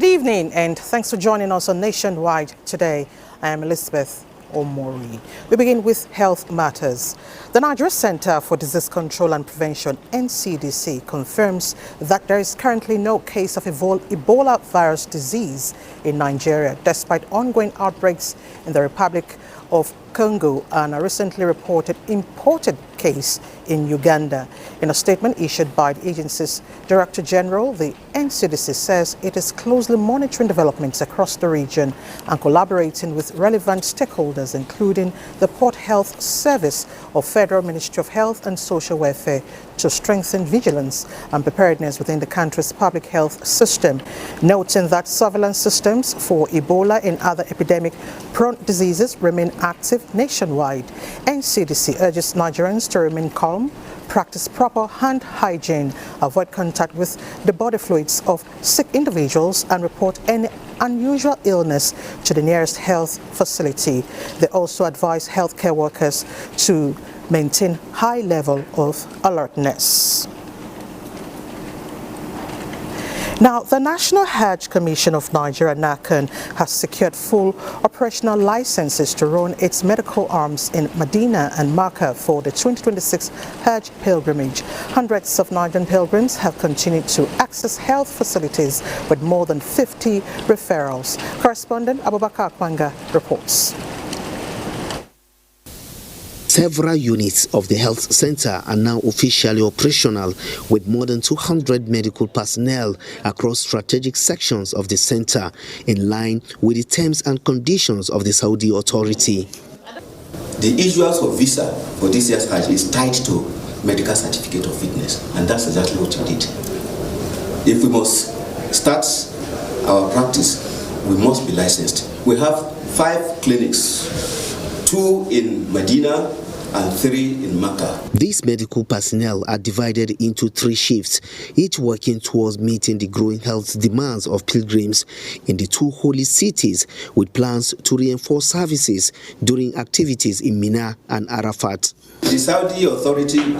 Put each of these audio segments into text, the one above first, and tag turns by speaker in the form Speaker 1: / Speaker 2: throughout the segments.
Speaker 1: Good evening and thanks for joining us on Nationwide today. I am Elizabeth Omori. We begin with health matters. The Nigerian Center for Disease Control and Prevention, NCDC, confirms that there is currently no case of Ebola virus disease in Nigeria, despite ongoing outbreaks in the Republic of Congo and a recently reported imported case in Uganda. In a statement issued by the agency's Director General, the NCDC says it is closely monitoring developments across the region and collaborating with relevant stakeholders, including the Port Health Service of Federal Ministry of Health and Social Welfare, to strengthen vigilance and preparedness within the country's public health system, noting that surveillance systems for Ebola and other epidemic-prone diseases remain active nationwide. NCDC urges Nigerians to remain calm, practice proper hand hygiene, avoid contact with the body fluids of sick individuals, and report any unusual illness to the nearest health facility. They also advise healthcare workers to maintain high level of alertness. Now, the National Hajj Commission of Nigeria, NACON, has secured full operational licenses to run its medical arms in Medina and Makkah for the 2026 Hajj pilgrimage. Hundreds of Nigerian pilgrims have continued to access health facilities with more than 50 referrals. Correspondent Abuja reports.
Speaker 2: Several units of the health center are now officially operational, with more than 200 medical personnel across strategic sections of the center, in line with the terms and conditions of the Saudi authority.
Speaker 3: The issuance of visa for this year's Hajj is tied to medical certificate of fitness, and that's exactly what we did. If we must start our practice, we must be licensed. We have 5 clinics, 2 in Medina and 3 in Makkah.
Speaker 2: These medical personnel are divided into 3 shifts, each working towards meeting the growing health demands of pilgrims in the 2 holy cities, with plans to reinforce services during activities in Mina and Arafat.
Speaker 3: The Saudi authority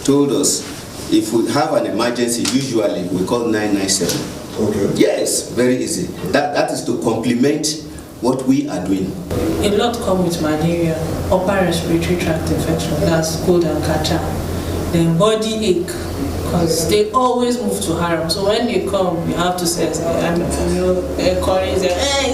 Speaker 3: told us if we have an emergency, usually we call 997. Okay. Yes, very easy. That is to complement what we are doing.
Speaker 4: A lot come with malaria, upper respiratory tract infection, that's cold and catcher. Then body ache, because they always move to Haram. So when they come, you have to say, it's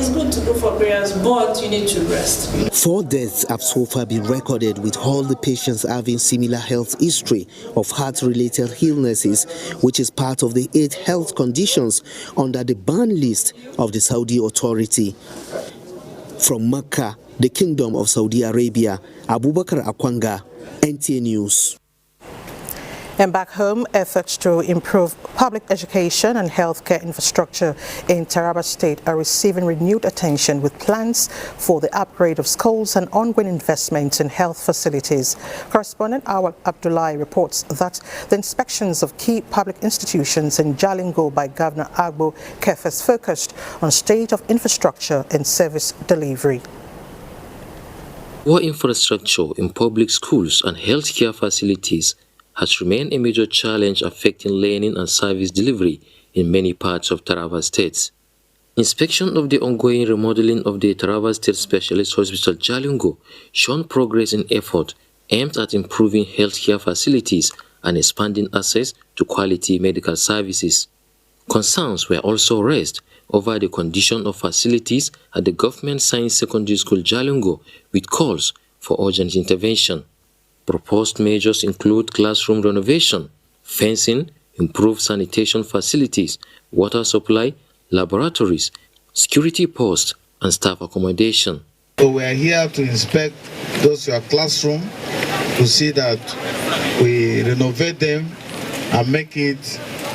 Speaker 4: good to go for prayers, but you need to rest.
Speaker 2: 4 deaths have so far been recorded, with all the patients having similar health history of heart-related illnesses, which is part of the 8 health conditions under the ban list of the Saudi authority. From Makkah, the Kingdom of Saudi Arabia, Abubakar Akwanga, NTA News.
Speaker 1: And back home, efforts to improve public education and healthcare infrastructure in Taraba State are receiving renewed attention, with plans for the upgrade of schools and ongoing investments in health facilities. Correspondent Awal Abdullahi reports that the inspections of key public institutions in Jalingo by Governor Agbo Kefes focused on state of infrastructure and service delivery.
Speaker 5: Poor infrastructure in public schools and healthcare facilities has remained a major challenge affecting learning and service delivery in many parts of Taraba State. Inspection of the ongoing remodeling of the Taraba State Specialist Hospital Jalingo shown progress in effort aimed at improving healthcare facilities and expanding access to quality medical services. Concerns were also raised over the condition of facilities at the Government Science Secondary School Jalingo, with calls for urgent intervention. Proposed measures include classroom renovation, fencing, improved sanitation facilities, water supply, laboratories, security posts, and staff accommodation.
Speaker 6: So we are here to inspect those classrooms to see that we renovate them and make it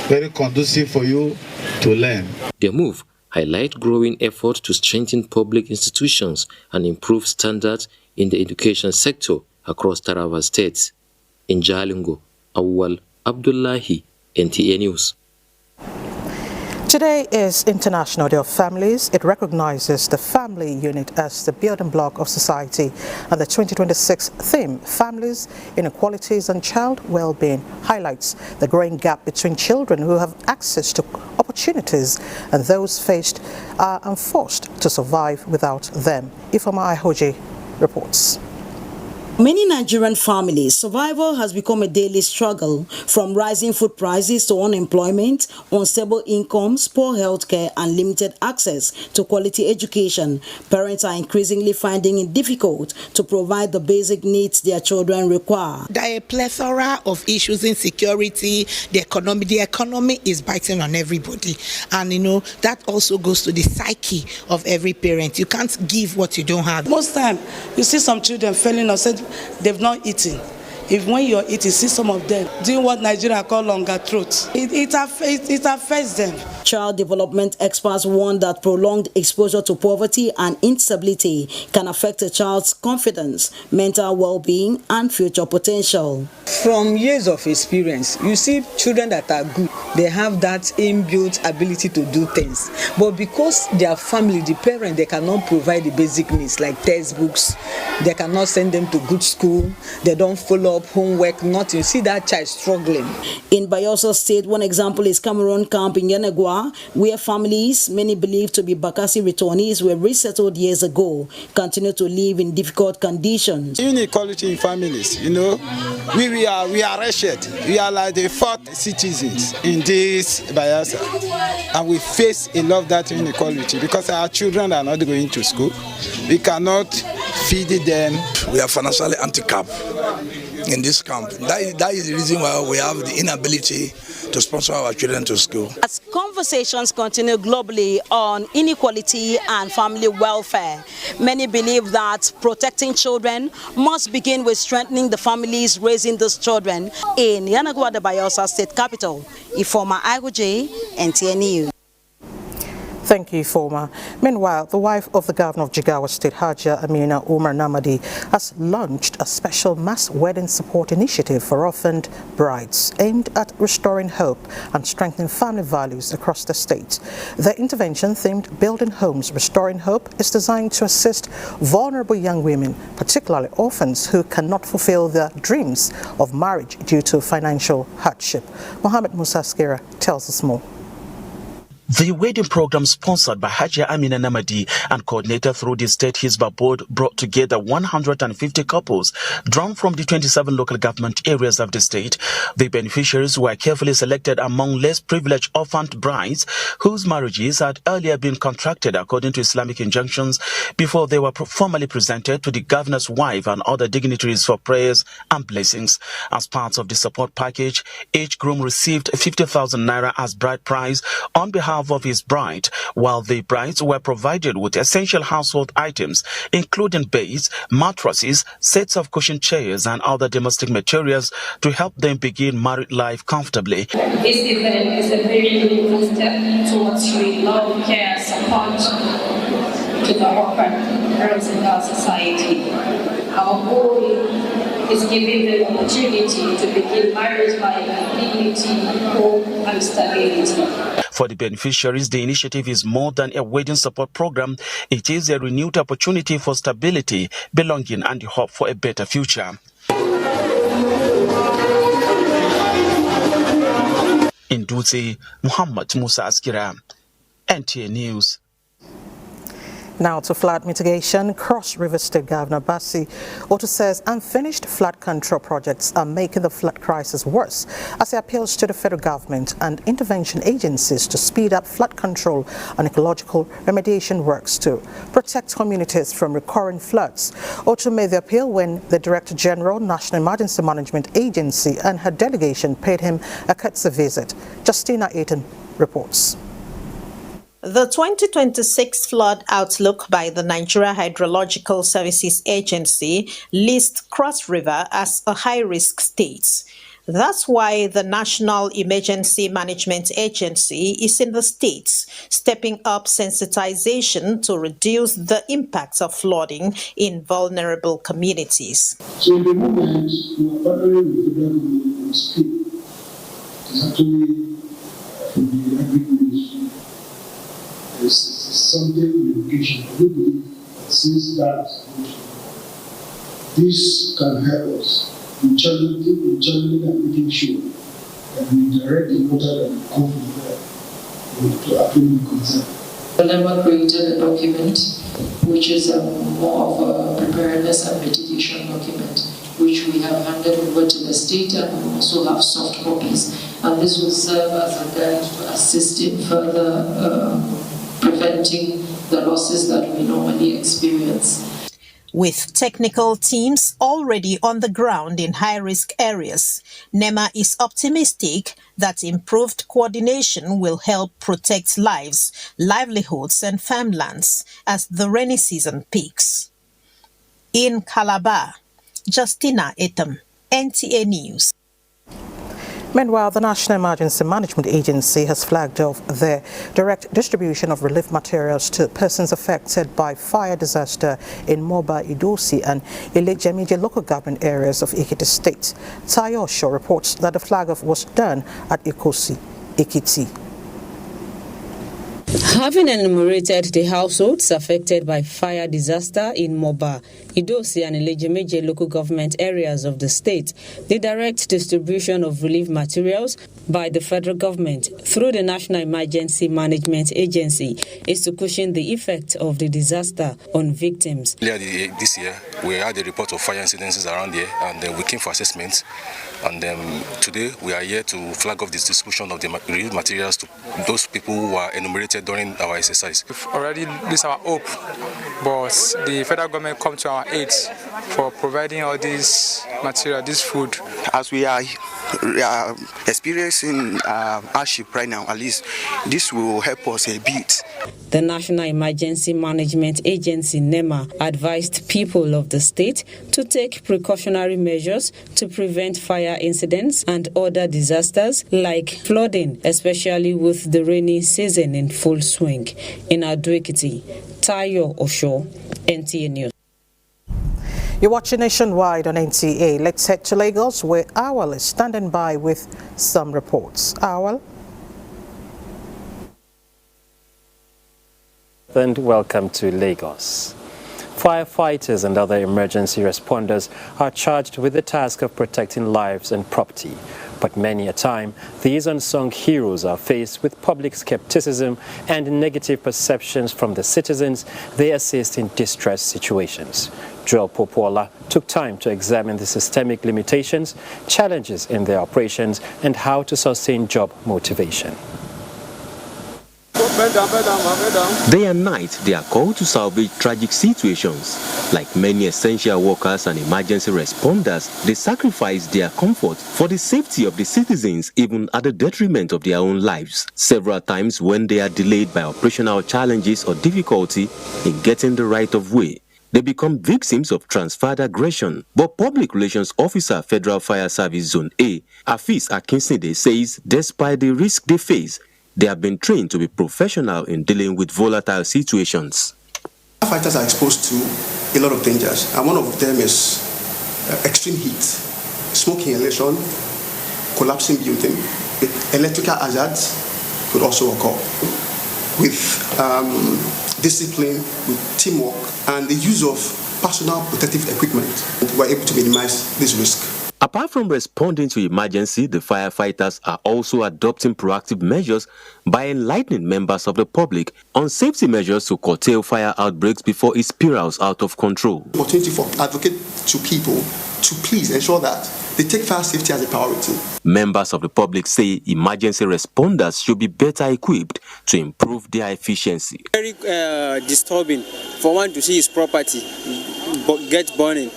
Speaker 6: very conducive for you to learn.
Speaker 5: The move highlights growing efforts to strengthen public institutions and improve standards in the education sector across Taraba State. In Jalingo, Awal Abdullahi, NTA News.
Speaker 1: Today is International Day of Families. It recognizes the family unit as the building block of society, and the 2026 theme, Families, Inequalities and Child Well-being, highlights the growing gap between children who have access to opportunities opportunities, and those faced are enforced to survive without them. Ifeoma Ihoje reports.
Speaker 7: Many Nigerian families, survival has become a daily struggle, from rising food prices to unemployment, unstable incomes, poor healthcare, and limited access to quality education. Parents are increasingly finding it difficult to provide the basic needs their children require.
Speaker 8: There are a plethora of issues in security, the economy. The economy is biting on everybody. And that also goes to the psyche of every parent. You can't give what you don't have.
Speaker 9: Most time, you see some children failing or said they've not eaten. If when you're eating, see some of them doing what Nigeria call longer throats. It affects them.
Speaker 7: Child development experts warn that prolonged exposure to poverty and instability can affect a child's confidence, mental well-being, and future potential.
Speaker 10: From years of experience, you see children that are good, they have that inbuilt ability to do things. But because their family, the parent, they cannot provide the basic needs like textbooks, they cannot send them to good school, they don't follow up homework, nothing. You see that child struggling.
Speaker 7: In Edo State, one example is Cameroon camp in Jigawa, where families, many believed to be Bakassi returnees, were resettled years ago, continue to live in difficult conditions.
Speaker 11: Inequality in families, we are wretched. We are like the fourth citizens in this Bayelsa, and we face a lot of that inequality because our children are not going to school. We cannot feed them.
Speaker 12: We are financially handicapped in this camp. That is the reason why we have the inability to sponsor our children to school.
Speaker 7: As conversations continue globally on inequality and family welfare, many believe that protecting children must begin with strengthening the families raising those children. In Yanagwa, the Bayelsa State capital, Ifeoma Ihoje, NTN News.
Speaker 1: Thank you, Ifeoma. Meanwhile, the wife of the governor of Jigawa State Hajj, Amina Umar Namadi, has launched a special mass wedding support initiative for orphaned brides aimed at restoring hope and strengthening family values across the state. The intervention, themed Building Homes, Restoring Hope, is designed to assist vulnerable young women, particularly orphans who cannot fulfill their dreams of marriage due to financial hardship. Mohammed Musa Skira tells us more.
Speaker 13: The wedding program, sponsored by Hajia Amina Namadi and coordinated through the State Hisba Board, brought together 150 couples drawn from the 27 local government areas of the state. The beneficiaries were carefully selected among less privileged orphaned brides whose marriages had earlier been contracted according to Islamic injunctions before they were formally presented to the governor's wife and other dignitaries for prayers and blessings. As part of the support package, each groom received 50,000 naira as bride price on behalf of his bride, while the brides were provided with essential household items, including beds, mattresses, sets of cushion chairs, and other domestic materials to help them begin married life comfortably.
Speaker 14: This event is a very meaningful step towards showing love, care, support to the orphan girls in our society. Our goal is giving them opportunity to begin marriage life with dignity, hope, and stability.
Speaker 13: For the beneficiaries, the initiative is more than a wedding support program. It is a renewed opportunity for stability, belonging, and the hope for a better future. In Dutse, Muhammad Musa Askira, NTA News.
Speaker 1: Now to flood mitigation. Cross River State Governor Bassi Otto says unfinished flood control projects are making the flood crisis worse as he appeals to the federal government and intervention agencies to speed up flood control and ecological remediation works to protect communities from recurring floods. Otto made the appeal when the Director General, National Emergency Management Agency, and her delegation paid him a courtesy visit. Justina Aiton reports.
Speaker 15: The 2026 flood outlook by the Nigeria Hydrological Services Agency lists Cross River as a high-risk state. That's why the National Emergency Management Agency is in the state, stepping up sensitization to reduce the impacts of flooding in vulnerable communities.
Speaker 16: So the moment we are partnering with the government in state, it's actually for the agriculture. There's something in education. We believe since that this can help us in channeling and making sure that we direct the water that will come from there to apply the concern.
Speaker 17: The NEMA created a document which is more of a preparedness and mitigation document, which we have handed over to the state, and we also have soft copies. And this will serve as a guide to assist in further preventing the losses that we normally experience.
Speaker 15: With technical teams already on the ground in high-risk areas, NEMA is optimistic that improved coordination will help protect lives, livelihoods and farmlands as the rainy season peaks. In Calabar, Justina Etam, NTA News.
Speaker 1: Meanwhile, the National Emergency Management Agency has flagged off the direct distribution of relief materials to persons affected by fire disaster in Moba, Edo State and Ileje local government areas of Ekiti State. Tayo Osho reports that the flag off was done at Ekiti.
Speaker 18: Having enumerated the households affected by fire disaster in Moba, Edo State and Ileje local government areas of the state, the direct distribution of relief materials by the federal government through the National Emergency Management Agency is to cushion the effect of the disaster on victims.
Speaker 19: Earlier this year, we had a report of fire incidences around here, and we came for assessments. And today, we are here to flag off this distribution of the relief materials to those people who were enumerated during our exercise.
Speaker 20: We've already lost our hope, but the federal government come to our aid for providing all this material, this food.
Speaker 21: As we are experiencing hardship right now, at least this will help us a bit.
Speaker 18: The National Emergency Management Agency, NEMA, advised people of the state to take precautionary measures to prevent fire incidents and other disasters like flooding, especially with the rainy season in full swing. In Ekiti, Tayo Osho, NTA News.
Speaker 1: You're watching Nationwide on NTA. Let's head to Lagos, where Awal is standing by with some reports. Awal?
Speaker 22: And welcome to Lagos. Firefighters and other emergency responders are charged with the task of protecting lives and property. But many a time, these unsung heroes are faced with public skepticism and negative perceptions from the citizens they assist in distress situations. Joel Popola took time to examine the systemic limitations, challenges in their operations, and how to sustain job motivation.
Speaker 23: Day and night, they are called to salvage tragic situations. Like many essential workers and emergency responders, they sacrifice their comfort for the safety of the citizens, even at the detriment of their own lives. Several times when they are delayed by operational challenges or difficulty in getting the right of way, they become victims of transferred aggression. But Public Relations Officer, Federal Fire Service Zone A, Afis Akinside, says despite the risk they face, they have been trained to be professional in dealing with volatile situations.
Speaker 24: Firefighters are exposed to a lot of dangers, and one of them is extreme heat, smoke inhalation, collapsing building. Electrical hazards could also occur. With discipline, with teamwork, and the use of personal protective equipment, we're able to minimize this risk.
Speaker 23: Apart from responding to emergency, the firefighters are also adopting proactive measures by enlightening members of the public on safety measures to curtail fire outbreaks before it spirals out of control.
Speaker 24: Opportunity for advocate to people to please ensure that they take fire safety as a priority.
Speaker 23: Members of the public say emergency responders should be better equipped to improve their efficiency.
Speaker 25: Very disturbing for one to see his property get burning.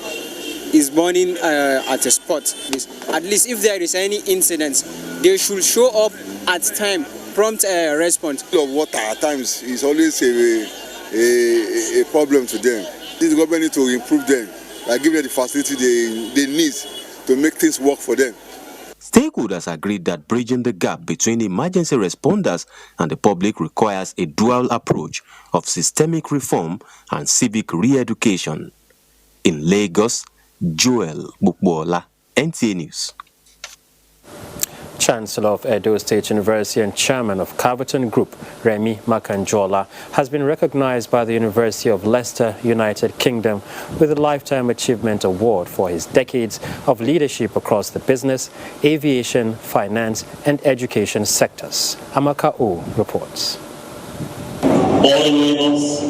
Speaker 25: Is burning at a spot. At least if there is any incident, they should show up at time, prompt response.
Speaker 26: Of water at times is always a problem to them. This government needs to improve them, like give them the facility they need to make things work for them.
Speaker 23: Stakeholders agreed that bridging the gap between emergency responders and the public requires a dual approach of systemic reform and civic re-education. In Lagos, Joel Bukbola, NTA News.
Speaker 22: Chancellor of Edo State University and Chairman of Caverton Group, Remy Makanjola, has been recognized by the University of Leicester, United Kingdom, with a Lifetime Achievement Award for his decades of leadership across the business, aviation, finance, and education sectors. Amaka O reports.
Speaker 2: Born in Lagos,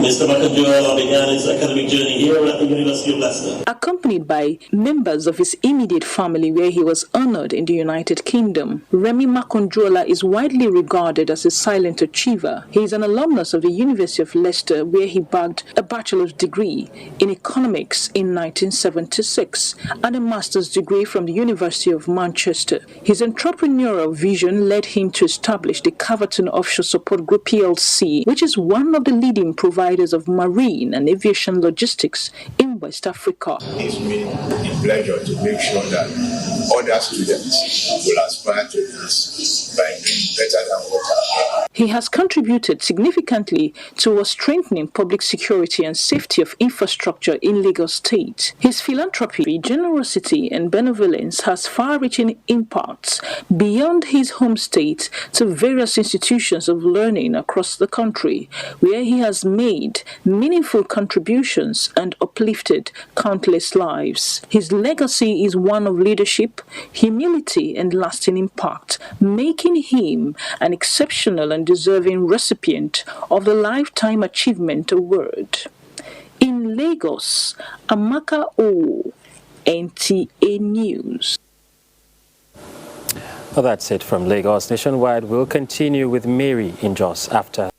Speaker 2: Mr. Makurdi began his academic journey here at the University of Leicester.
Speaker 3: Accompanied by members of his immediate family where he was honored in the United Kingdom, Remy Makanjola is widely regarded as a silent achiever. He is an alumnus of the University of Leicester where he bagged a bachelor's degree in economics in 1976 and a master's degree from the University of Manchester. His entrepreneurial vision led him to establish the Caverton Offshore Support Group PLC, which is one of the leading providers of marine and aviation logistics in West Africa.
Speaker 4: It's been a pleasure to make sure that other students will aspire to this by doing better than what
Speaker 3: He has contributed significantly towards strengthening public security and safety of infrastructure in Lagos State. His philanthropy, generosity, and benevolence has far-reaching impacts beyond his home state to various institutions of learning across the country, where he has made meaningful contributions and uplifted countless lives. His legacy is one of leadership, humility, and lasting impact, making him an exceptional and deserving recipient of the Lifetime Achievement Award. In Lagos, Amaka O, NTA News.
Speaker 22: Well, that's it from Lagos. Nationwide will continue with Mary in Jos after.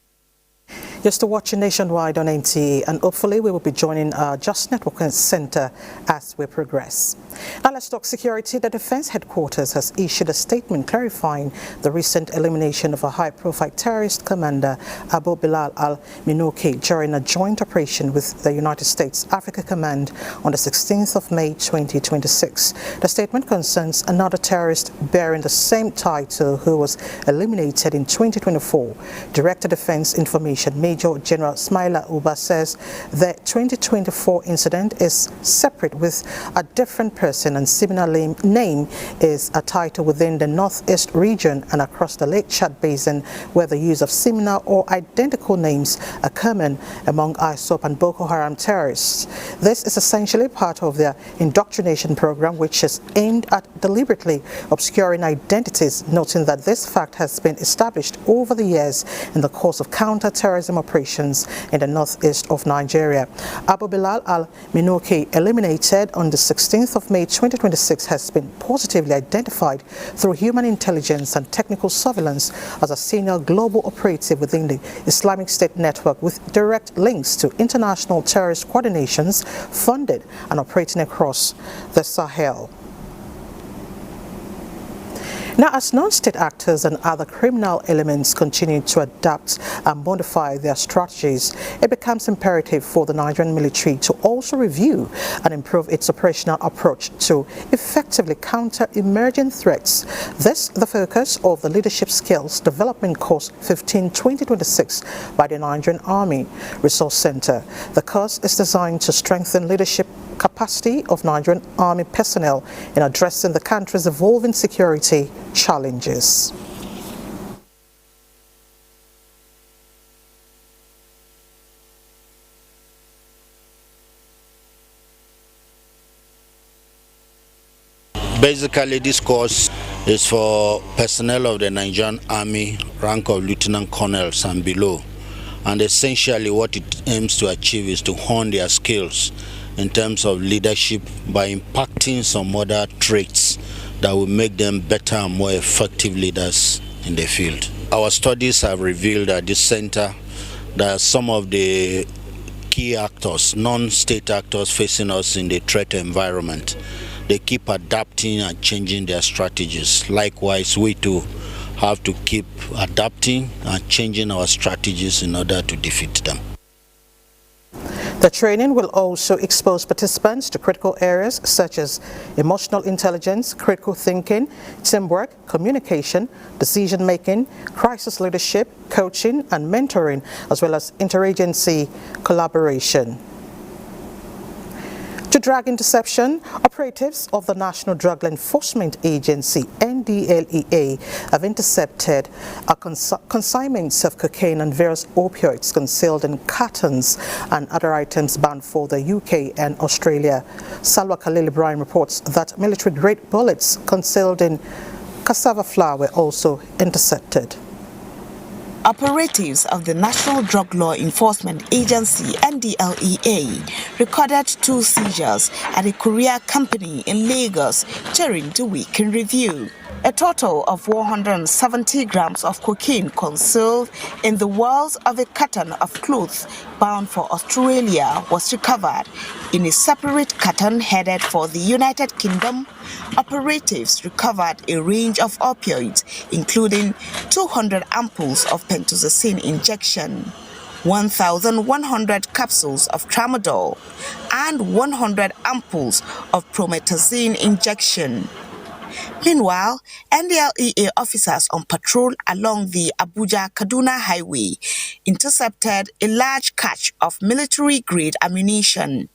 Speaker 1: You're still watching Nationwide on NTA, and hopefully we will be joining our Just Networking Center as we progress. Now let's talk security. The Defense Headquarters has issued a statement clarifying the recent elimination of a high-profile terrorist commander, Abu Bilal al-Minoki, during a joint operation with the United States Africa Command on the 16th of May 2026. The statement concerns another terrorist bearing the same title who was eliminated in 2024. Director Defense Information Major General Smaila Uba says the 2024 incident is separate with a different person and similar name is a title within the Northeast region and across the Lake Chad Basin, where the use of similar or identical names are common among ISOP and Boko Haram terrorists. This is essentially part of their indoctrination program, which is aimed at deliberately obscuring identities, noting that this fact has been established over the years in the course of counter-terrorism operations in the northeast of Nigeria. Abu Bilal al-Minoki, eliminated on the 16th of May 2026, has been positively identified through human intelligence and technical surveillance as a senior global operative within the Islamic State network with direct links to international terrorist coordinations funded and operating across the Sahel. Now, as non-state actors and other criminal elements continue to adapt and modify their strategies, it becomes imperative for the Nigerian military to also review and improve its operational approach to effectively counter emerging threats. This is the focus of the Leadership Skills Development Course 15-2026 by the Nigerian Army Resource Center. The course is designed to strengthen leadership capacity of Nigerian Army personnel in addressing the country's evolving security challenges.
Speaker 5: Basically, this course is for personnel of the Nigerian Army, rank of lieutenant colonels and below. And essentially what it aims to achieve is to hone their skills in terms of leadership by impacting some other traits that will make them better and more effective leaders in the field. Our studies have revealed at this center that some of the key actors, non-state actors facing us in the threat environment, they keep adapting and changing their strategies. Likewise, we too have to keep adapting and changing our strategies in order to defeat them.
Speaker 1: The training will also expose participants to critical areas such as emotional intelligence, critical thinking, teamwork, communication, decision-making, crisis leadership, coaching and mentoring, as well as interagency collaboration. To drug interception, operatives of the National Drug Enforcement Agency, NDLEA, have intercepted consignments of cocaine and various opioids concealed in cartons and other items bound for the UK and Australia. Salwa Khalil Ibrahim reports that military-grade bullets concealed in cassava flour were also intercepted.
Speaker 6: Operatives of the National Drug Law Enforcement Agency, NDLEA, recorded 2 seizures at a courier company in Lagos during the week in review. A total of 170 grams of cocaine concealed in the walls of a carton of clothes bound for Australia was recovered. In a separate carton headed for the United Kingdom, operatives recovered a range of opioids, including 200 ampoules of pentazocine injection, 1,100 capsules of tramadol, and 100 ampoules of promethazine injection. Meanwhile, NDLEA officers on patrol along the Abuja-Kaduna highway intercepted a large cache of military-grade ammunition.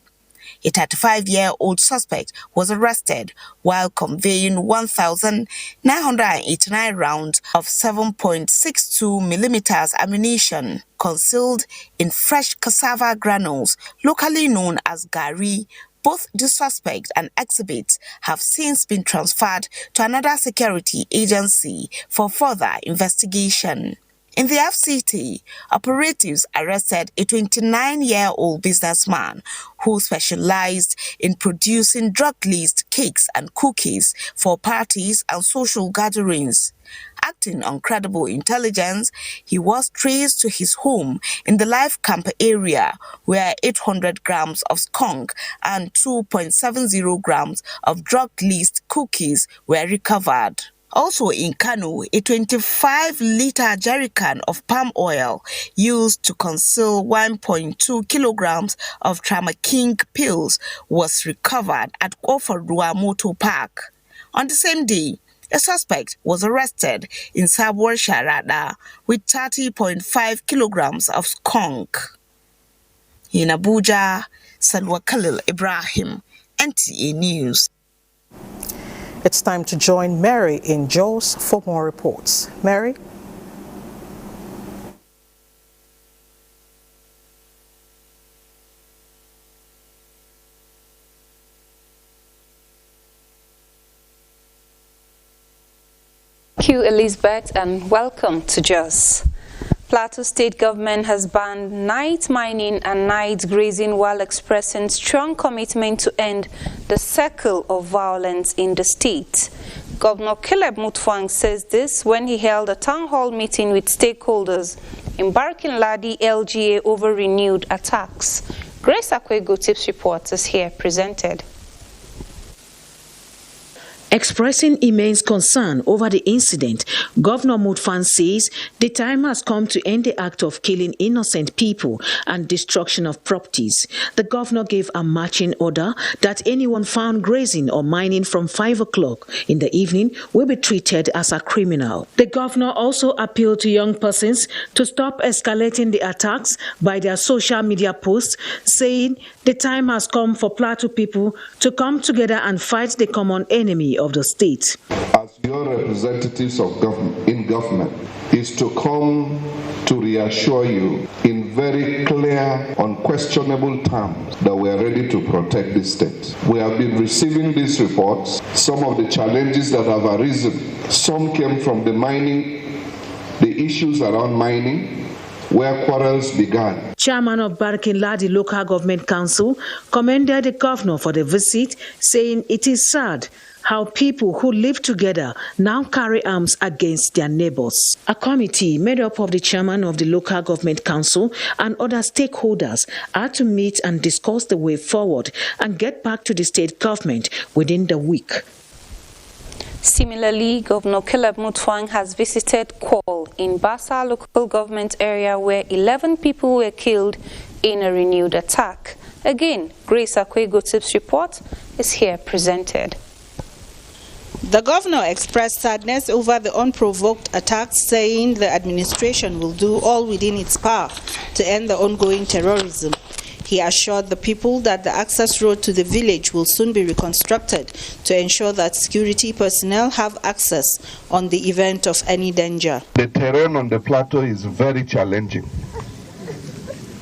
Speaker 6: A 35-year-old suspect was arrested while conveying 1,989 rounds of 7.62 millimeters ammunition concealed in fresh cassava granules, locally known as gari. Both the suspect and exhibits have since been transferred to another security agency for further investigation. In the FCT, operatives arrested a 29-year-old businessman who specialized in producing drug-laced cakes and cookies for parties and social gatherings. Acting on credible intelligence, he was traced to his home in the Life Camp area, where 800 grams of skunk and 2.70 grams of drug-laced cookies were recovered. Also in Kano, a 25-liter jerrycan of palm oil used to conceal 1.2 kilograms of Tramaking pills was recovered at Ofarua Motor Park. On the same day, a suspect was arrested in Sabuwar Sharada with 30.5 kilograms of skunk. In Abuja, Salwa Khalil Ibrahim, NTA News.
Speaker 1: It's time to join Mary in Jos for more reports. Mary?
Speaker 8: Thank you, Elizabeth, and welcome to Jos. Plateau State government has banned night mining and night grazing while expressing strong commitment to end the circle of violence in the state. Governor Caleb Mutfwang says this when he held a town hall meeting with stakeholders in Barkin-Ladi LGA over renewed attacks. Grace Akwego Tips Report is here presented.
Speaker 7: Expressing immense concern over the incident, Governor Mutfwang says the time has come to end the act of killing innocent people and destruction of properties. The governor gave a marching order that anyone found grazing or mining from 5 o'clock in the evening will be treated as a criminal. The governor also appealed to young persons to stop escalating the attacks by their social media posts, saying the time has come for Plateau people to come together and fight the common enemy of the state.
Speaker 9: As your representatives of government is to come to reassure you in very clear, unquestionable terms that we are ready to protect the state. We have been receiving these reports, some of the challenges that have arisen. Some came from the issues around mining, where quarrels began.
Speaker 7: Chairman of Barkin-Ladi Local Government Council commended the governor for the visit, saying it is sad how people who live together now carry arms against their neighbors. A committee made up of the chairman of the Local Government Council and other stakeholders are to meet and discuss the way forward and get back to the state government within the week.
Speaker 8: Similarly, Governor Caleb Mutfwang has visited Kwal in Basa local government area where 11 people were killed in a renewed attack. Again, Grace Akwego Tips Report is here presented.
Speaker 10: The governor expressed sadness over the unprovoked attacks, saying the administration will do all within its power to end the ongoing terrorism. He assured the people that the access road to the village will soon be reconstructed to ensure that security personnel have access on the event of any danger.
Speaker 9: The terrain on the plateau is very challenging,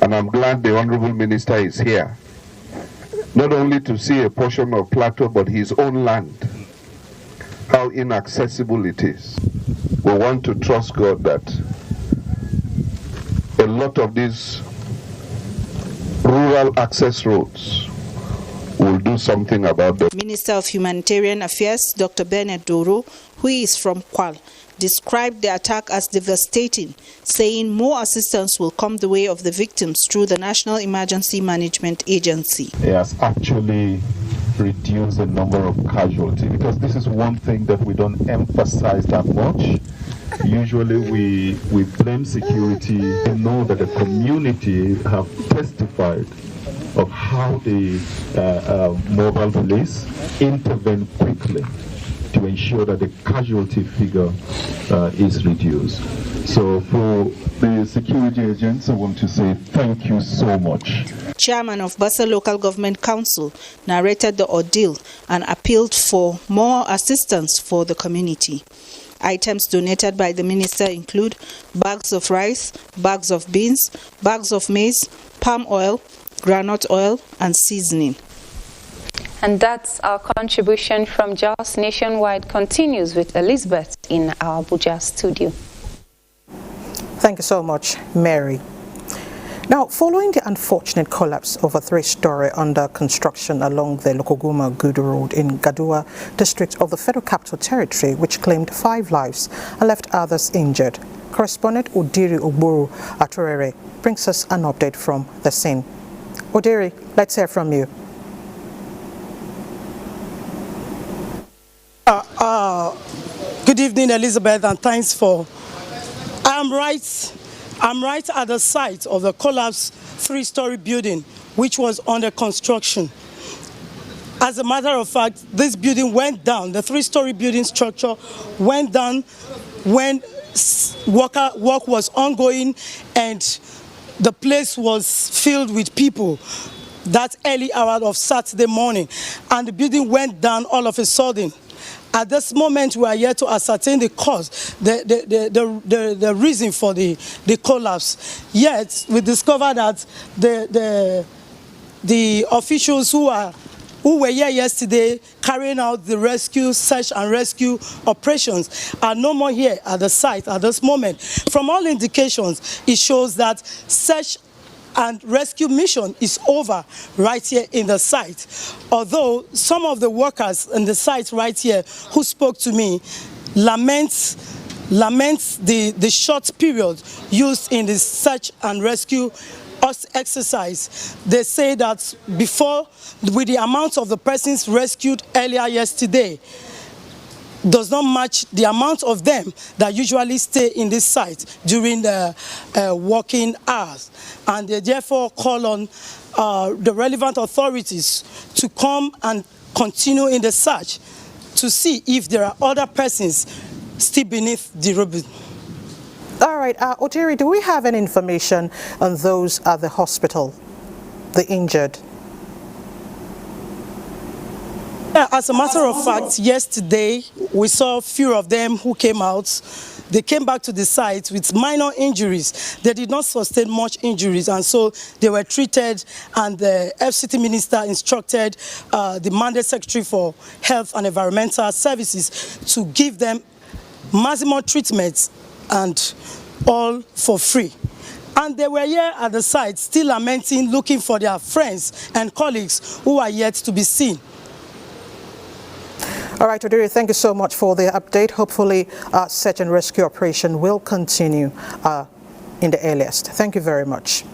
Speaker 9: and I'm glad the Honorable Minister is here, not only to see a portion of plateau but his own land, how inaccessible it is. We want to trust God that a lot of these rural access roads will do something about them.
Speaker 10: Minister of Humanitarian Affairs, Dr. Bernard Doro, who is from Kwal, described the attack as devastating, saying more assistance will come the way of the victims through the National Emergency Management Agency.
Speaker 11: It has actually reduced the number of casualties, because this is one thing that we don't emphasize that much. Usually we blame security. We know that the community have testified of how the mobile police intervene quickly to ensure that the casualty figure is reduced. So for the security agents, I want to say thank you so much.
Speaker 10: Chairman of Bassa Local Government Council narrated the ordeal and appealed for more assistance for the community. Items donated by the minister include bags of rice, bags of beans, bags of maize, palm oil, groundnut oil, and seasoning.
Speaker 8: And that's our contribution from JOS Nationwide continues with Elizabeth in our Abuja studio.
Speaker 1: Thank you so much, Mary. Now, following the unfortunate collapse of a three-story under construction along the Lokoguma-Gudu Road in Gadua district of the Federal Capital Territory, which claimed 5 lives and left others injured, correspondent Odiri Ogburu Aturere brings us an update from the scene. Odiri, let's hear from you.
Speaker 12: Good evening, Elizabeth, and thanks for... I'm right at the site of the collapsed 3-story building, which was under construction. As a matter of fact, this building went down. The 3-story building structure went down when work was ongoing and the place was filled with people that early hour of Saturday morning, and the building went down all of a sudden. At this moment, we are here to ascertain the cause, the reason for the collapse. Yet, we discovered that the officials who were here yesterday carrying out the search and rescue operations are no more here at the site at this moment. From all indications, it shows that search and rescue mission is over right here in the site. Although some of the workers in the site right here who spoke to me laments the short period used in the search and rescue exercise. They say that before, with the amount of the persons rescued earlier yesterday, does not match the amount of them that usually stay in this site during the working hours. And they therefore call on the relevant authorities to come and continue in the search to see if there are other persons still beneath the rubble.
Speaker 1: All right, Otiri, do we have any information on those at the hospital, the injured?
Speaker 12: As a matter of fact, yesterday we saw a few of them who came out. They came back to the site with minor injuries. They did not sustain much injuries, and so they were treated, and the FCT minister instructed the mandate secretary for Health and Environmental Services to give them maximum treatment and all for free. And they were here at the site still lamenting, looking for their friends and colleagues who are yet to be seen.
Speaker 1: All right, Odiri, thank you so much for the update. Hopefully, search and rescue operation will continue in the earliest. Thank you very much.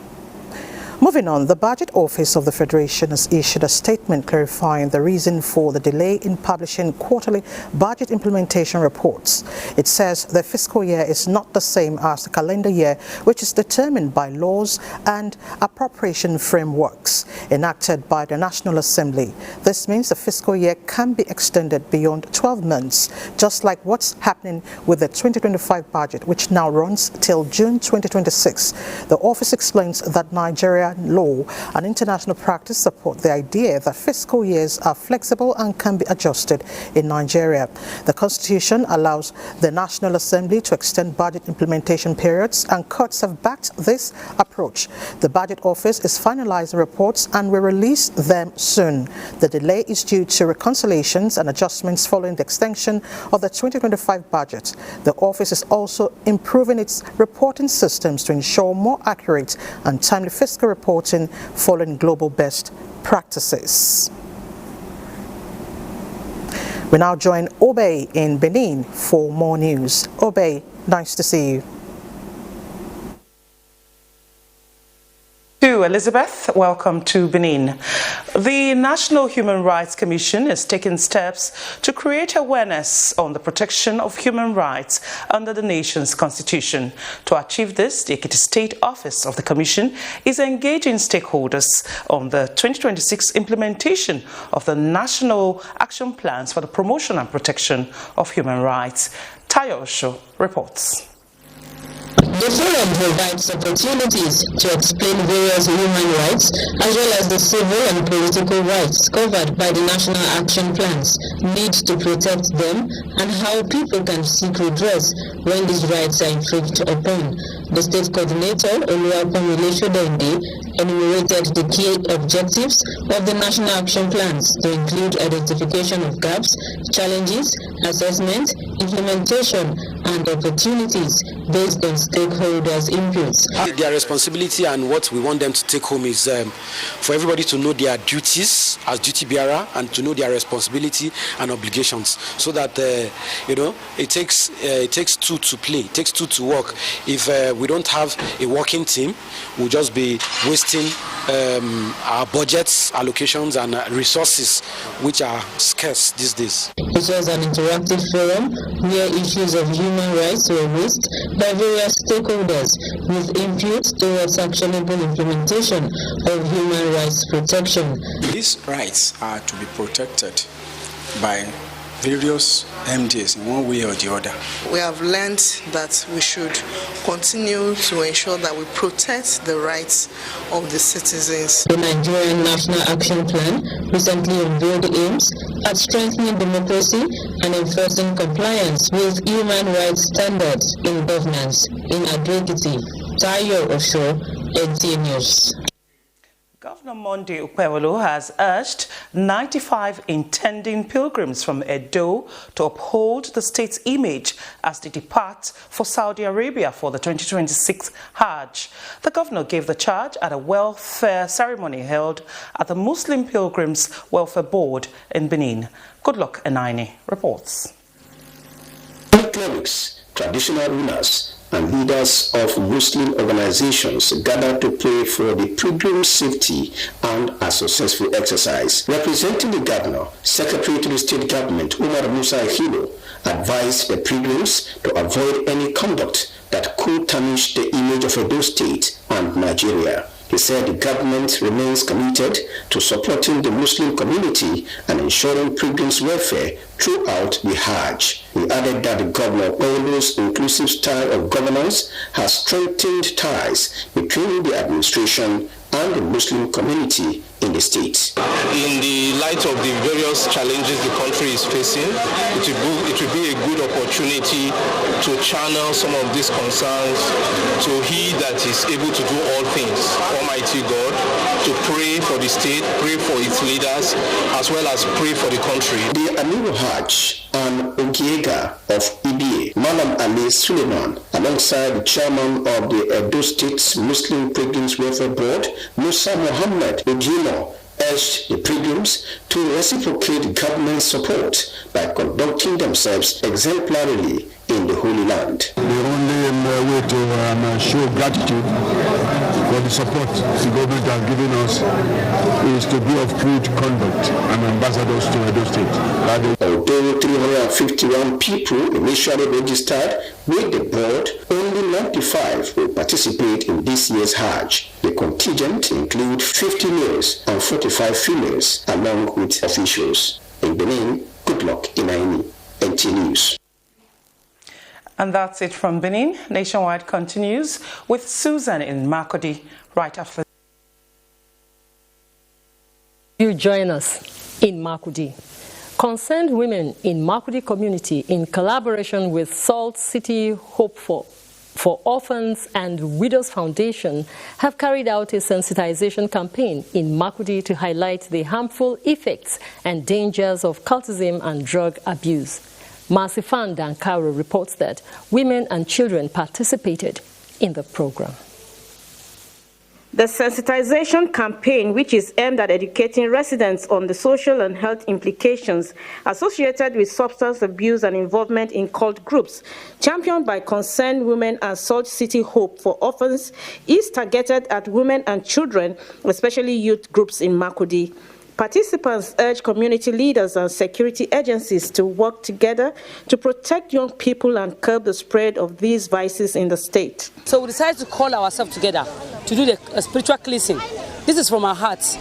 Speaker 1: Moving on, the Budget Office of the Federation has issued a statement clarifying the reason for the delay in publishing quarterly budget implementation reports. It says the fiscal year is not the same as the calendar year, which is determined by laws and appropriation frameworks enacted by the National Assembly. This means the fiscal year can be extended beyond 12 months, just like what's happening with the 2025 budget, which now runs till June 2026. The office explains that Nigeria Nigeria law and international practice support the idea that fiscal years are flexible and can be adjusted in Nigeria. The Constitution allows the National Assembly to extend budget implementation periods, and courts have backed this approach. The Budget Office is finalizing reports and will release them soon. The delay is due to reconciliations and adjustments following the extension of the 2025 budget. The office is also improving its reporting systems to ensure more accurate and timely fiscal reporting following global best practices. We now join Obey in Benin for more news. Obey, nice to see you. Elizabeth, welcome to Benin. The National Human Rights Commission is taking steps to create awareness on the protection of human rights under the nation's constitution. To achieve this, the Ekiti State Office of the Commission is engaging stakeholders on the 2026 implementation of the National Action Plans for the Promotion and Protection of Human Rights. Tayo Osho reports.
Speaker 13: The forum provides opportunities to explain various human rights as well as the civil and political rights covered by the National Action Plans, need to protect them, and how people can seek redress when these rights are infringed upon. The state coordinator, Oluwapamile Shodende, enumerated the key objectives of the National Action Plans to include identification of gaps, challenges, assessment, implementation, and opportunities based on stakeholders' inputs.
Speaker 14: Their responsibility and what we want them to take home is for everybody to know their duties as duty bearer and to know their responsibility and obligations, so that it takes two to play, it takes two to work. If we don't have a working team, we'll just be wasting our budgets, allocations, and resources, which are scarce these days.
Speaker 13: It was an interactive forum where issues of human rights were raised by various stakeholders with input towards actionable implementation of human rights protection.
Speaker 15: These rights are to be protected by various MDs in one way or the other.
Speaker 16: We have learned that we should continue to ensure that we protect the rights of the citizens.
Speaker 13: The Nigerian National Action Plan recently unveiled aims at strengthening democracy and enforcing compliance with human rights standards in governance in Ekiti. Tayo Osho, NTA News.
Speaker 1: Governor Monday Ukpewolo has urged 95 intending pilgrims from Edo to uphold the state's image as they depart for Saudi Arabia for the 2026 Hajj. The governor gave the charge at a welfare ceremony held at the Muslim Pilgrims Welfare Board in Benin. Goodluck Enaini reports.
Speaker 17: Clerics, traditional rulers, and leaders of Muslim organizations gathered to pray for the pilgrims' safety and a successful exercise. Representing the governor, Secretary to the State Government, Umar Musa Hilo, advised the pilgrims to avoid any conduct that could tarnish the image of Edo State and Nigeria. He said the government remains committed to supporting the Muslim community and ensuring pilgrims' welfare throughout the Hajj. He added that the governor Okpewelo's inclusive style of governance has strengthened ties between the administration and the Muslim community in the state.
Speaker 19: In the light of the various challenges the country is facing, it will be a good opportunity to channel some of these concerns to He that is able to do all things, Almighty God, to pray for the state, pray for its leaders, as well as pray for the country.
Speaker 17: The Amiru Hajj and Ogiega of EBA, Malam Ali Suleiman, alongside the chairman of the Edo State Muslim Pilgrims Welfare Board, Musa Muhammad Ujimo, urged the pilgrims to reciprocate government support by conducting themselves exemplarily in the Holy Land.
Speaker 27: The only way to show gratitude for the support the government has given us is to be of good conduct and ambassadors to Edo State.
Speaker 17: Although 351 people initially registered with the board, only 95 will participate in this year's Hajj. The contingent include 50 males and 45 females, along with officials. In Benin, Goodluck Enaini, NTA News.
Speaker 1: And that's it from Benin. Nationwide continues with Susan in Makurdi right after.
Speaker 18: You join us in Makurdi. Concerned women in Makurdi community, in collaboration with Salt City Hope for Orphans and Widows Foundation, have carried out a sensitization campaign in Makurdi to highlight the harmful effects and dangers of cultism and drug abuse. Masifan Dankaro reports that women and children participated in the program.
Speaker 20: The sensitization campaign, which is aimed at educating residents on the social and health implications associated with substance abuse and involvement in cult groups, championed by Concerned Women and Salt City Hope for Orphans, is targeted at women and children, especially youth groups in Makurdi. Participants urge community leaders and security agencies to work together to protect young people and curb the spread of these vices in the state.
Speaker 21: So we decided to call ourselves together to do the spiritual cleansing. This is from our hearts,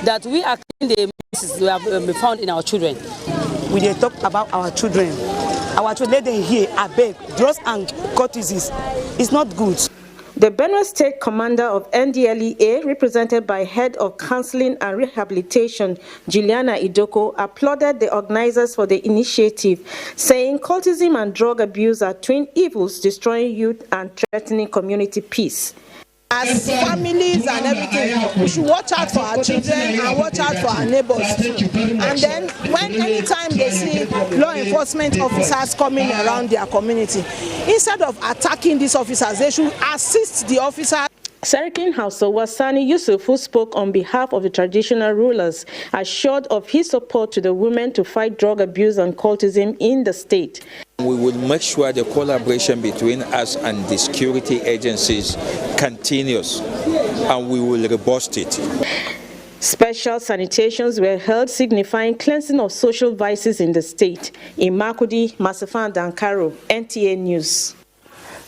Speaker 21: that we are cleaning the messes we have found in our children.
Speaker 12: We dey talk about our children. Our children, let them hear, I beg, drugs and courtesies. It's not good.
Speaker 20: The Benue State Commander of NDLEA, represented by Head of Counseling and Rehabilitation, Juliana Idoko, applauded the organizers for the initiative, saying cultism and drug abuse are twin evils destroying youth and threatening community peace.
Speaker 23: As families and everything, we should watch out for our children and watch out for our neighbors too. And then, anytime they see law enforcement officers coming around their community, instead of attacking these officers, they should assist the officers.
Speaker 20: Serikin Hausawa Sani Yusuf, who spoke on behalf of the traditional rulers, assured of his support to the women to fight drug abuse and cultism in the state.
Speaker 24: We will make sure the collaboration between us and the security agencies continues, and we will robust it.
Speaker 20: Special sanitations were held signifying cleansing of social vices in the state. In Makurdi, Masifan Dankaro, NTA News.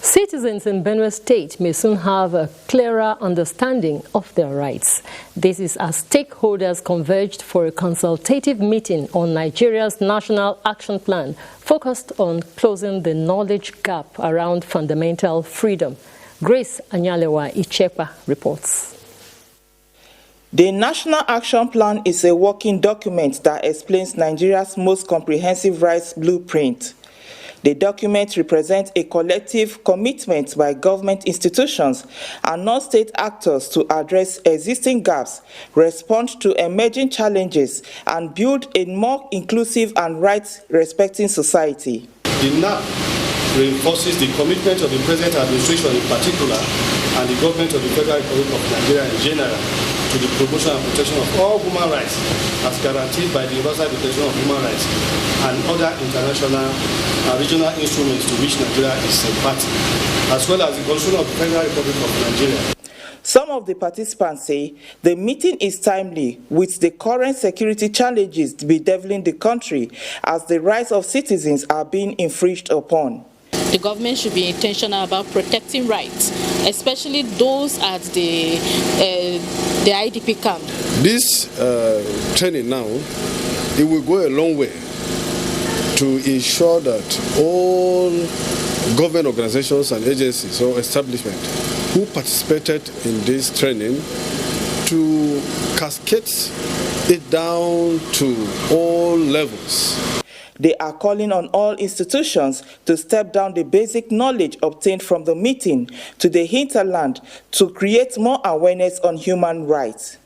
Speaker 18: Citizens in Benue State may soon have a clearer understanding of their rights. This is as stakeholders converged for a consultative meeting on Nigeria's National Action Plan focused on closing the knowledge gap around fundamental freedom. Grace Anyalewa Ichekwa reports.
Speaker 25: The National Action Plan is a working document that explains Nigeria's most comprehensive rights blueprint. The document represents a collective commitment by government institutions and non-state actors to address existing gaps, respond to emerging challenges, and build a more inclusive and rights-respecting society.
Speaker 26: The NAP reinforces the commitment of the present administration in particular and the government of the Federal Republic of Nigeria in general to the promotion and protection of all human rights as guaranteed by the Universal Declaration of Human Rights and other international and regional instruments to which Nigeria is a party, as well as the Constitution of the Federal Republic of Nigeria.
Speaker 25: Some of the participants say the meeting is timely with the current security challenges bedeviling the country as the rights of citizens are being infringed upon.
Speaker 28: The government should be intentional about protecting rights, especially those at the IDP camp.
Speaker 27: This training now, it will go a long way to ensure that all government organizations and agencies or establishments who participated in this training to cascade it down to all levels.
Speaker 25: They are calling on all institutions to step down the basic knowledge obtained from the meeting to the hinterland to create more awareness on human rights.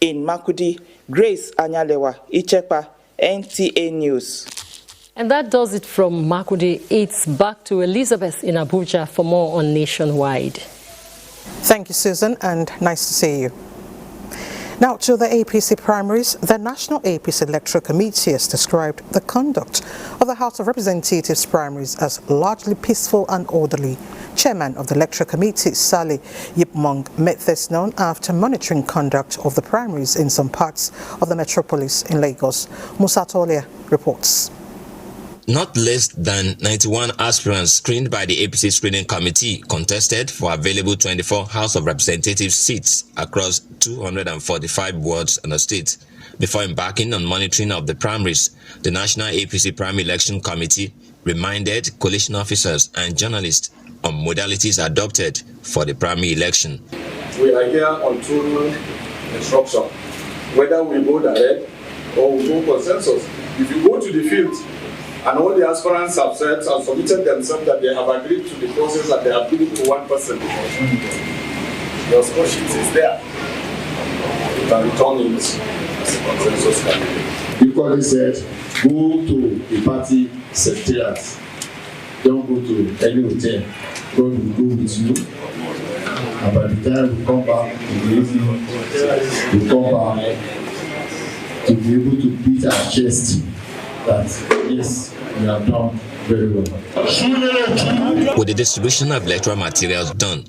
Speaker 25: In Makurdi, Grace Anyalewa Ichekwa, NTA News.
Speaker 18: And that does it from Makurdi. It's back to Elizabeth in Abuja for more on Nationwide.
Speaker 1: Thank you, Susan, and nice to see you. Now to the APC primaries. The National APC Electoral Committee has described the conduct of the House of Representatives primaries as largely peaceful and orderly. Chairman of the Electoral Committee, Sally Yipmong, made this known after monitoring conduct of the primaries in some parts of the metropolis in Lagos. Musa Tolia reports.
Speaker 29: Not less than 91 aspirants screened by the APC Screening Committee contested for available 24 House of Representatives seats across 245 wards in the state. Before embarking on monitoring of the primaries, the National APC Primary Election Committee reminded coalition officers and journalists on modalities adopted for the primary election.
Speaker 30: We are here on total instruction
Speaker 2: whether we go direct or we go consensus. If you go to the field and all the aspirants have said and submitted themselves that they have agreed to the process that they have given to one person, your score sheet is there. You can return it as a consensus candidate.
Speaker 3: Equally said, go to the party secretariat. Don't go to any hotel. God will go with you. And by the time we come back in the evening, we come back to be able to beat our chest that yes, we have done very well.
Speaker 29: With the distribution of electoral materials done,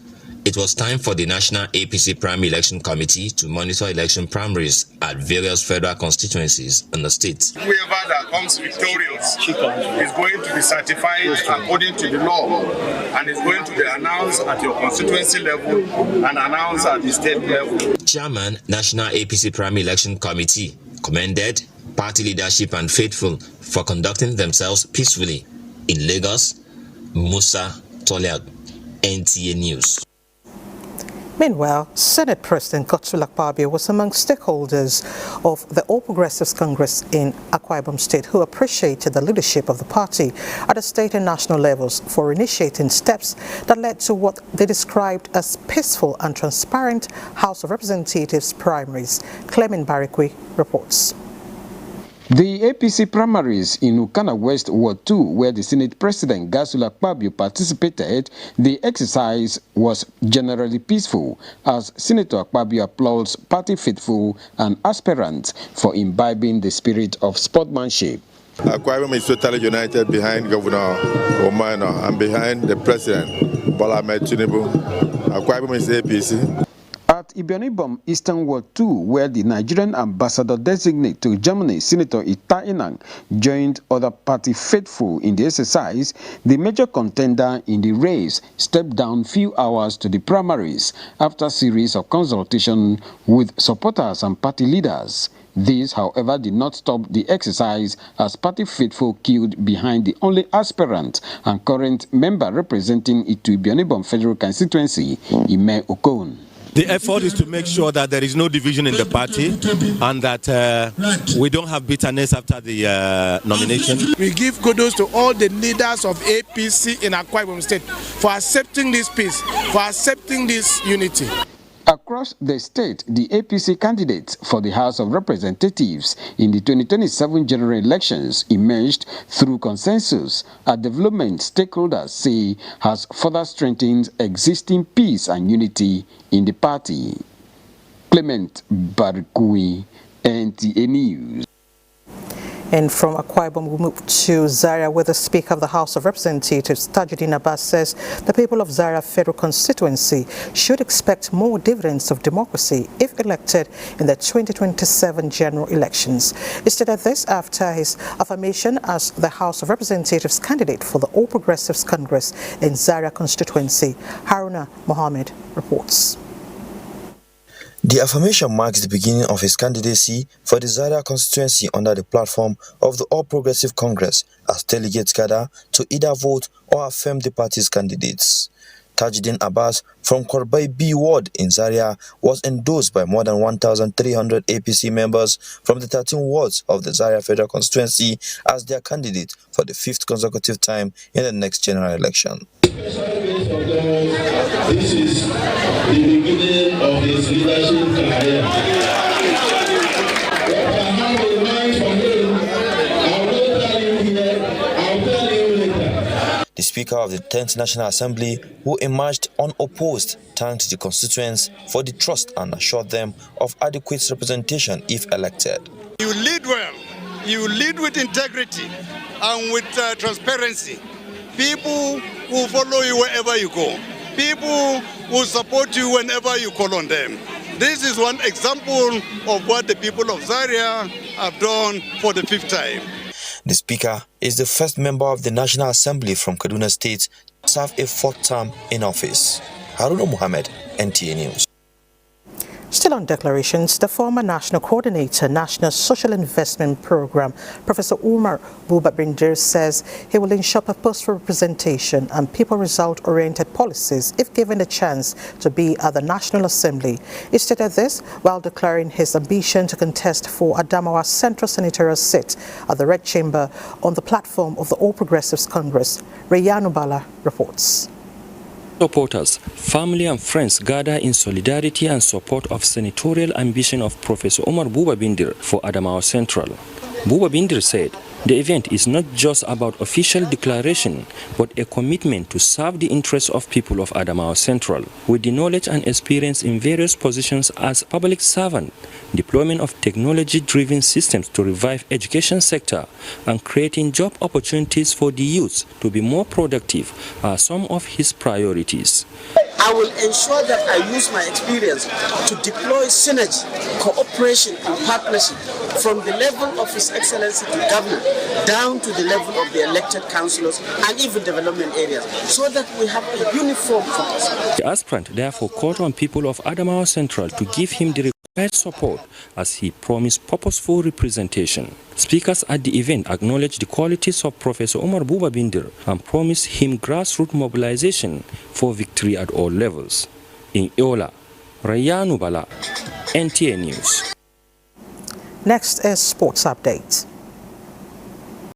Speaker 29: it was time for the National APC Primary Election Committee to monitor election primaries at various federal constituencies in the state.
Speaker 2: Whoever that comes victorious is going to be certified according to the law and is going to be announced at your constituency level and announced at the state level.
Speaker 29: Chairman, National APC Primary Election Committee commended party leadership and faithful for conducting themselves peacefully. In Lagos, Musa Toliag, NTA News.
Speaker 1: Meanwhile, Senate President Godswill Akpabio was among stakeholders of the All Progressives Congress in Akwa Ibom State who appreciated the leadership of the party at the state and national levels for initiating steps that led to what they described as peaceful and transparent House of Representatives primaries. Clement Barikwe reports.
Speaker 4: The APC primaries in Ukana West Ward 2, where the Senate President Godswill Akpabio participated, the exercise was generally peaceful, as Senator Akpabio applauds party faithful and aspirants for imbibing the spirit of sportsmanship.
Speaker 3: Akwa Ibom is totally united behind Governor Omaino and behind the President, Bola Ahmed Tinubu. Akwa Ibom is APC.
Speaker 4: At Ibom Eastern Ward 2, where the Nigerian ambassador-designate to Germany, Senator Ita Inang, joined other party faithful in the exercise, the major contender in the race stepped down few hours to the primaries after a series of consultation with supporters and party leaders. This, however, did not stop the exercise as party faithful queued behind the only aspirant and current member representing Itu Ibom Federal Constituency, Ime Okon.
Speaker 5: The effort is to make sure that there is no division in the party and that we don't have bitterness after the nomination.
Speaker 6: We give kudos to all the leaders of APC in Akwa Ibom State for accepting this peace, for accepting this unity.
Speaker 4: Across the state, the APC candidates for the House of Representatives in the 2027 general elections emerged through consensus, a development stakeholders say has further strengthened existing peace and unity in the party. Clement Barikui, NTA News.
Speaker 1: And from Akwa Ibom, we move to Zaria, where the Speaker of the House of Representatives, Tajuddin Abbas, says the people of Zaria Federal Constituency should expect more dividends of democracy if elected in the 2027 general elections. He stated this after his affirmation as the House of Representatives candidate for the All Progressives Congress in Zaria constituency. Haruna Mohammed reports.
Speaker 7: The affirmation marks the beginning of his candidacy for the Zaria constituency under the platform of the All Progressive Congress as delegates gather to either vote or affirm the party's candidates. Tajuddin Abbas from Korbai B Ward in Zaria was endorsed by more than 1,300 APC members from the 13 wards of the Zaria Federal Constituency as their candidate for the 5th consecutive time in the next general election.
Speaker 3: This is the beginning of his leadership career. What I have in mind for him, I will tell you here, I'll tell you later.
Speaker 7: The Speaker of the 10th National Assembly, who emerged unopposed, thanked the constituents for the trust and assured them of adequate representation if elected.
Speaker 9: You lead well, you lead with integrity and with transparency. People will follow you wherever you go. People will support you whenever you call on them. This is one example of what the people of Zaria have done for the 5th time.
Speaker 7: The Speaker is the first member of the National Assembly from Kaduna State to serve a 4th term in office. Haruna Mohammed, NTA News.
Speaker 1: Still on declarations, the former National Coordinator, National Social Investment Program, Professor Umar Buba-Bindir, says he will ensure purposeful representation and people result-oriented policies if given the chance to be at the National Assembly. He stated this while declaring his ambition to contest for Adamawa Central Senatorial seat at the Red Chamber on the platform of the All Progressives Congress. Rayanu Bala reports.
Speaker 8: Supporters, family and friends gather in solidarity and support of senatorial ambition of Professor Umar Buba-Bindir for Adamawa Central. Buba-Bindir said the event is not just about official declaration, but a commitment to serve the interests of people of Adamawa Central. With the knowledge and experience in various positions as public servant, deployment of technology-driven systems to revive education sector, and creating job opportunities for the youth to be more productive are some of his priorities.
Speaker 10: I will ensure that I use my experience to deploy synergy, cooperation and partnership from the level of His Excellency the Governor down to the level of the elected councillors and even development areas, so that we have a uniform focus.
Speaker 8: The aspirant therefore called on people of Adamawa Central to give him the required support as he promised purposeful representation. Speakers at the event acknowledged the qualities of Professor Umar Buba-Bindir and promised him grassroots mobilization for victory at all levels. In Iola, Rayanu Bala, NTA News.
Speaker 1: Next is sports update.